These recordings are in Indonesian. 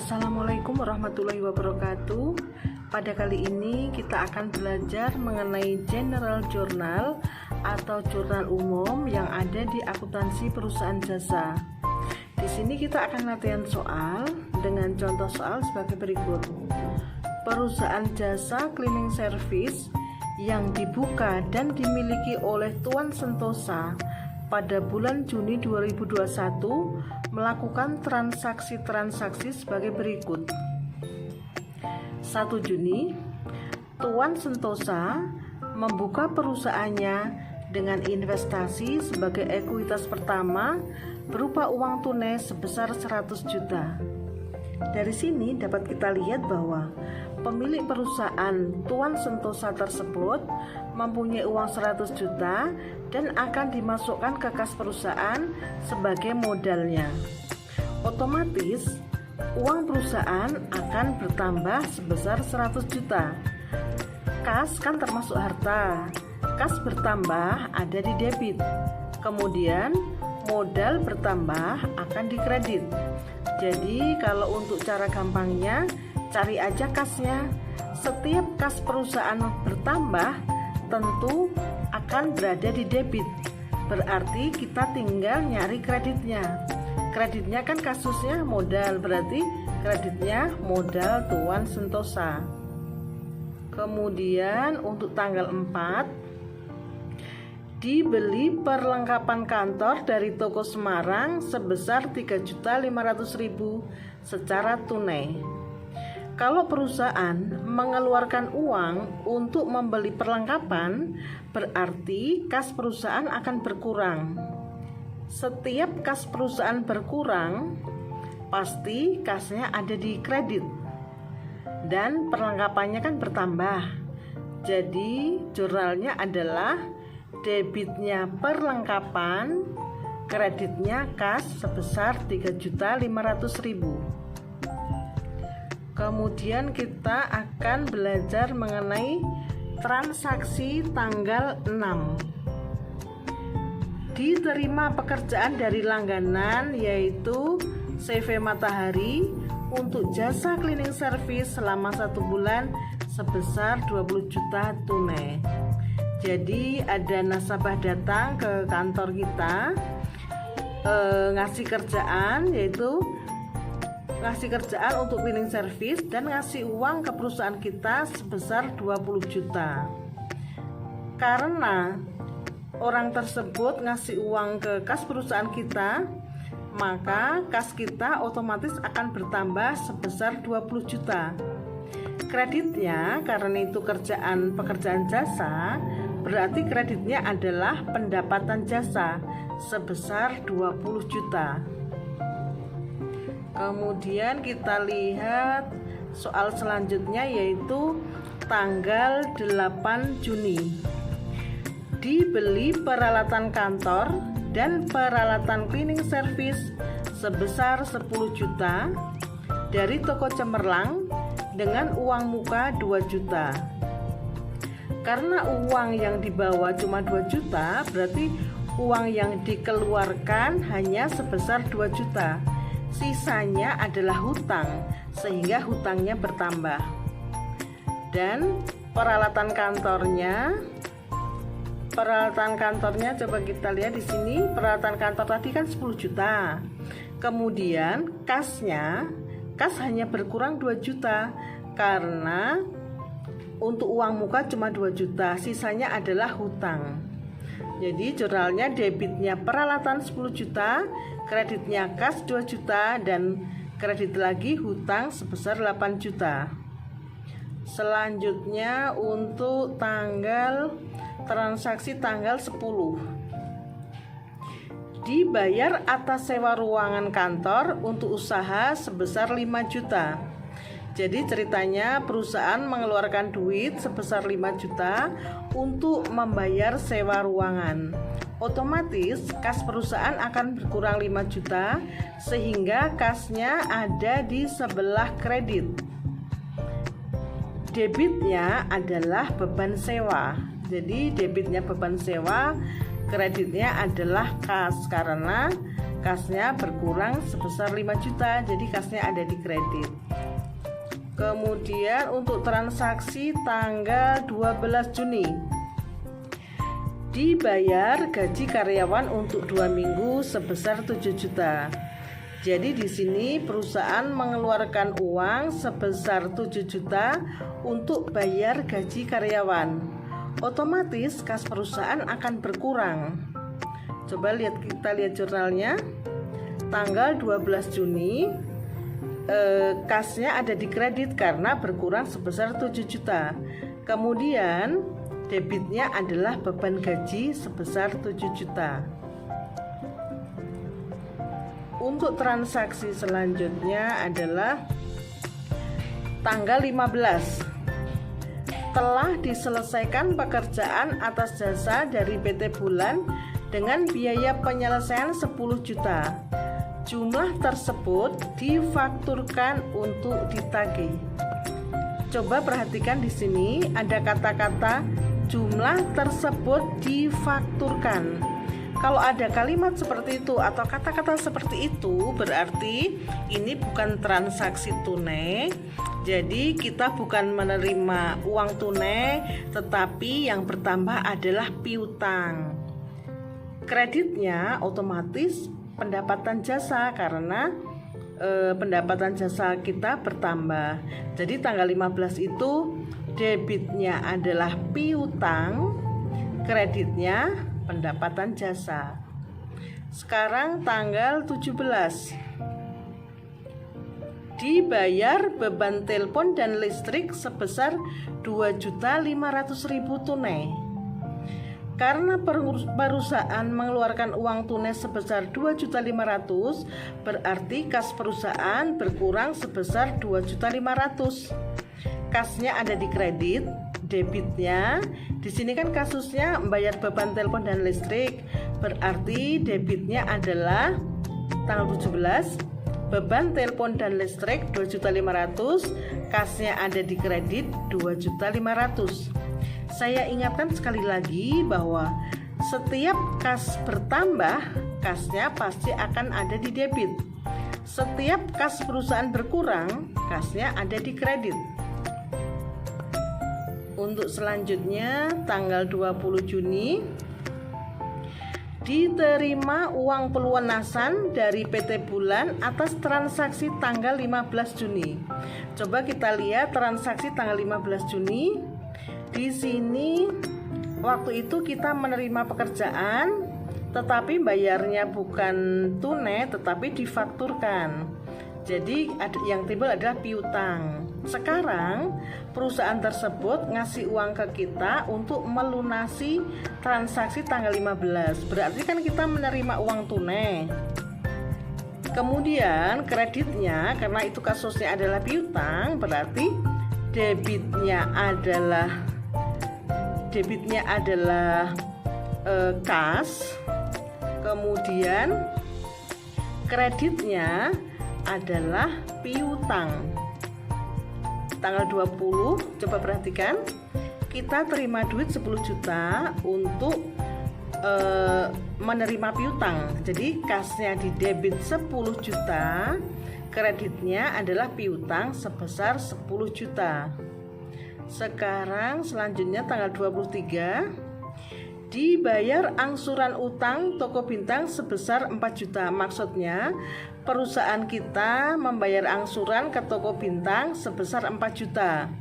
Assalamualaikum warahmatullahi wabarakatuh. Pada kali ini kita akan belajar mengenai general journal atau jurnal umum yang ada di akuntansi perusahaan jasa. Di sini kita akan latihan soal dengan contoh soal sebagai berikut. Perusahaan jasa cleaning service yang dibuka dan dimiliki oleh Tuan Sentosa pada bulan Juni 2021 melakukan transaksi-transaksi sebagai berikut. 1 Juni, Tuan Sentosa membuka perusahaannya dengan investasi sebagai ekuitas pertama berupa uang tunai sebesar 100 juta. Dari sini dapat kita lihat bahwa pemilik perusahaan Tuan Sentosa tersebut mempunyai uang 100 juta dan akan dimasukkan ke kas perusahaan sebagai modalnya. Otomatis uang perusahaan akan bertambah sebesar 100 juta. Kas kan termasuk harta. Kas bertambah ada di debit. Kemudian modal bertambah akan di kredit. Jadi kalau untuk cara gampangnya, cari aja kasnya. Setiap kas perusahaan bertambah tentu akan berada di debit. Berarti kita tinggal nyari kreditnya. Kreditnya kan kasusnya modal, berarti kreditnya modal Tuan Sentosa. Kemudian untuk tanggal 4, dibeli perlengkapan kantor dari toko Semarang sebesar 3.500.000 secara tunai. Kalau perusahaan mengeluarkan uang untuk membeli perlengkapan, berarti kas perusahaan akan berkurang. Setiap kas perusahaan berkurang, pasti kasnya ada di kredit. Dan perlengkapannya kan bertambah. Jadi jurnalnya adalah debitnya perlengkapan, kreditnya kas sebesar 3.500.000. Kemudian kita akan belajar mengenai transaksi tanggal 6. Diterima pekerjaan dari langganan yaitu CV Matahari untuk jasa cleaning service selama 1 bulan sebesar 20 juta tunai. Jadi ada nasabah datang ke kantor kita ngasih kerjaan untuk cleaning service dan ngasih uang ke perusahaan kita sebesar 20 juta. Karena orang tersebut ngasih uang ke kas perusahaan kita, maka kas kita otomatis akan bertambah sebesar 20 juta. Kreditnya karena itu pekerjaan jasa, berarti kreditnya adalah pendapatan jasa sebesar 20 juta. Kemudian kita lihat soal selanjutnya yaitu tanggal 8 Juni. Dibeli peralatan kantor dan peralatan cleaning service sebesar 10 juta dari toko Cemerlang dengan uang muka 2 juta. Karena uang yang dibawa cuma 2 juta, berarti uang yang dikeluarkan hanya sebesar 2 juta. Sisanya adalah hutang, sehingga hutangnya bertambah. Dan peralatan kantornya coba kita lihat di sini. Peralatan kantor tadi kan 10 juta. Kemudian kas hanya berkurang 2 juta karena untuk uang muka cuma 2 juta, sisanya adalah hutang. Jadi jurnalnya debitnya peralatan 10 juta, kreditnya kas 2 juta, dan kredit lagi hutang sebesar 8 juta. Selanjutnya untuk transaksi tanggal 10. Dibayar atas sewa ruangan kantor untuk usaha sebesar 5 juta. Jadi ceritanya perusahaan mengeluarkan duit sebesar 5 juta untuk membayar sewa ruangan. Otomatis kas perusahaan akan berkurang 5 juta sehingga kasnya ada di sebelah kredit. Debitnya adalah beban sewa. Jadi debitnya beban sewa, kreditnya adalah kas karena kasnya berkurang sebesar 5 juta, jadi kasnya ada di kredit. Kemudian untuk transaksi tanggal 12 Juni dibayar gaji karyawan untuk 2 minggu sebesar 7 juta. Jadi di sini perusahaan mengeluarkan uang sebesar 7 juta untuk bayar gaji karyawan. Otomatis kas perusahaan akan berkurang. Coba kita lihat jurnalnya. Tanggal 12 Juni kasnya ada di kredit karena berkurang sebesar 7 juta. Kemudian debitnya adalah beban gaji sebesar 7 juta. Untuk transaksi selanjutnya adalah tanggal 15. Telah diselesaikan pekerjaan atas jasa dari PT Bulan dengan biaya penyelesaian 10 juta. Jumlah tersebut difakturkan untuk ditagih. Coba perhatikan di sini ada kata-kata jumlah tersebut difakturkan. Kalau ada kalimat seperti itu atau kata-kata seperti itu, berarti ini bukan transaksi tunai. Jadi kita bukan menerima uang tunai, tetapi yang bertambah adalah piutang. Kreditnya otomatis pendapatan jasa karena pendapatan jasa kita bertambah. Jadi tanggal 15 itu debitnya adalah piutang, kreditnya pendapatan jasa. Sekarang tanggal 17 dibayar beban telepon dan listrik sebesar 2.500.000 tunai. Karena perusahaan mengeluarkan uang tunai sebesar 2.500.000, berarti kas perusahaan berkurang sebesar 2.500.000. Kasnya ada di kredit, debitnya di sini kan kasusnya membayar beban telepon dan listrik, berarti debitnya adalah tanggal 17 beban telepon dan listrik 2.500.000, kasnya ada di kredit 2.500.000. Saya ingatkan sekali lagi bahwa setiap kas bertambah, kasnya pasti akan ada di debit. Setiap kas perusahaan berkurang, kasnya ada di kredit. Untuk selanjutnya tanggal 20 Juni diterima uang pelunasan dari PT Bulan atas transaksi tanggal 15 Juni. Coba kita lihat transaksi tanggal 15 Juni. Di sini waktu itu kita menerima pekerjaan, tetapi bayarnya bukan tunai tetapi difakturkan. Jadi yang timbul adalah piutang. Sekarang perusahaan tersebut ngasih uang ke kita untuk melunasi transaksi tanggal 15. Berarti kan kita menerima uang tunai. Kemudian kreditnya, karena itu kasusnya adalah piutang, berarti debitnya adalah kas. Kemudian kreditnya adalah piutang. Tanggal 20, coba perhatikan, kita terima duit 10 juta untuk menerima piutang. Jadi kasnya di debit 10 juta, kreditnya adalah piutang sebesar 10 juta. Sekarang selanjutnya tanggal 23 dibayar angsuran utang toko bintang sebesar 4 juta. Maksudnya perusahaan kita membayar angsuran ke toko bintang sebesar 4 juta.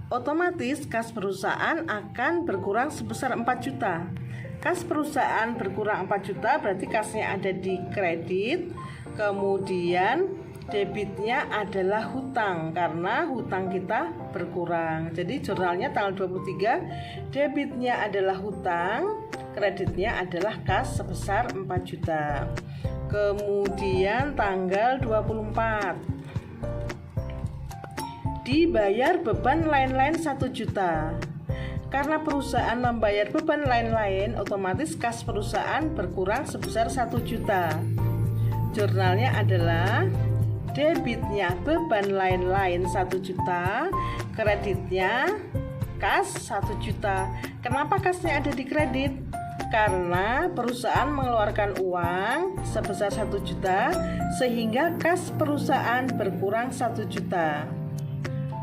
Otomatis kas perusahaan akan berkurang sebesar 4 juta. Kas perusahaan berkurang 4 juta berarti kasnya ada di kredit. Kemudian debitnya adalah hutang karena hutang kita berkurang. Jadi jurnalnya tanggal 23 debitnya adalah hutang, kreditnya adalah kas sebesar 4 juta. Kemudian tanggal 24 dibayar beban lain-lain 1 juta. Karena perusahaan membayar beban lain-lain, otomatis kas perusahaan berkurang sebesar 1 juta. Jurnalnya adalah debitnya beban lain-lain 1 juta, kreditnya kas 1 juta. Kenapa kasnya ada di kredit? karena perusahaan mengeluarkan uang sebesar 1 juta sehingga kas perusahaan berkurang 1 juta.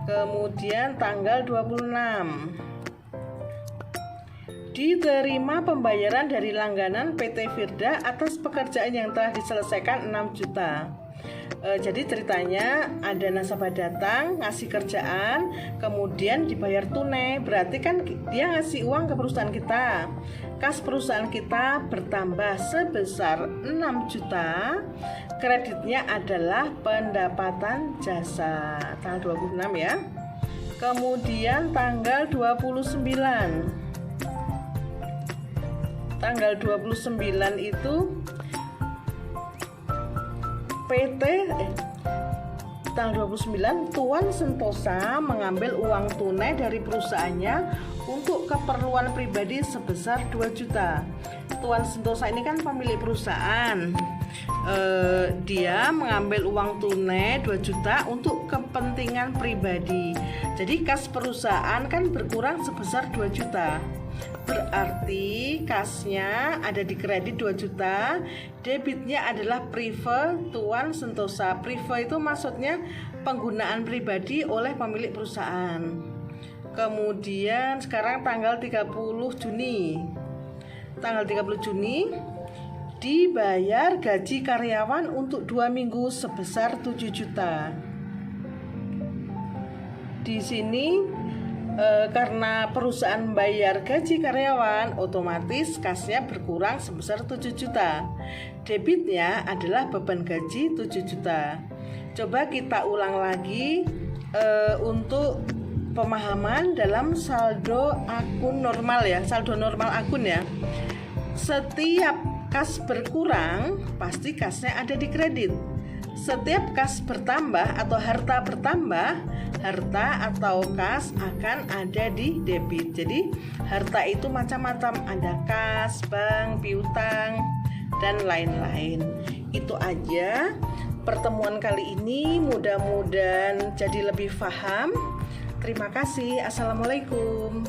Kemudian tanggal 26 diterima pembayaran dari langganan PT Firda atas pekerjaan yang telah diselesaikan 6 juta. Jadi ceritanya ada nasabah datang ngasih kerjaan, kemudian dibayar tunai. Berarti kan dia ngasih uang ke perusahaan kita. Kas perusahaan kita bertambah sebesar 6 juta. Kreditnya adalah pendapatan jasa. Tanggal 26 ya. Kemudian tanggal 29. Tanggal 29 itu tanggal 29 Tuan Sentosa mengambil uang tunai dari perusahaannya untuk keperluan pribadi sebesar 2 juta. Tuan Sentosa ini kan pemilik perusahaan. Dia mengambil uang tunai 2 juta untuk kepentingan pribadi. Jadi kas perusahaan kan berkurang sebesar 2 juta. Berarti kasnya ada di kredit 2 juta, debitnya adalah prive Tuan Sentosa. Prive itu maksudnya penggunaan pribadi oleh pemilik perusahaan. Kemudian sekarang tanggal 30 Juni. Tanggal 30 Juni dibayar gaji karyawan untuk 2 minggu sebesar 7 juta. Di sini karena perusahaan bayar gaji karyawan, otomatis kasnya berkurang sebesar 7 juta. Debitnya adalah beban gaji 7 juta. Coba kita ulang lagi untuk pemahaman dalam saldo akun normal ya, saldo normal akun ya. Setiap kas berkurang, pasti kasnya ada di kredit. Setiap kas bertambah atau harta bertambah, harta atau kas akan ada di debit. Jadi harta itu macam-macam, ada kas, bank, piutang, dan lain-lain. Itu aja pertemuan kali ini, mudah-mudahan jadi lebih paham. Terima kasih. Assalamualaikum.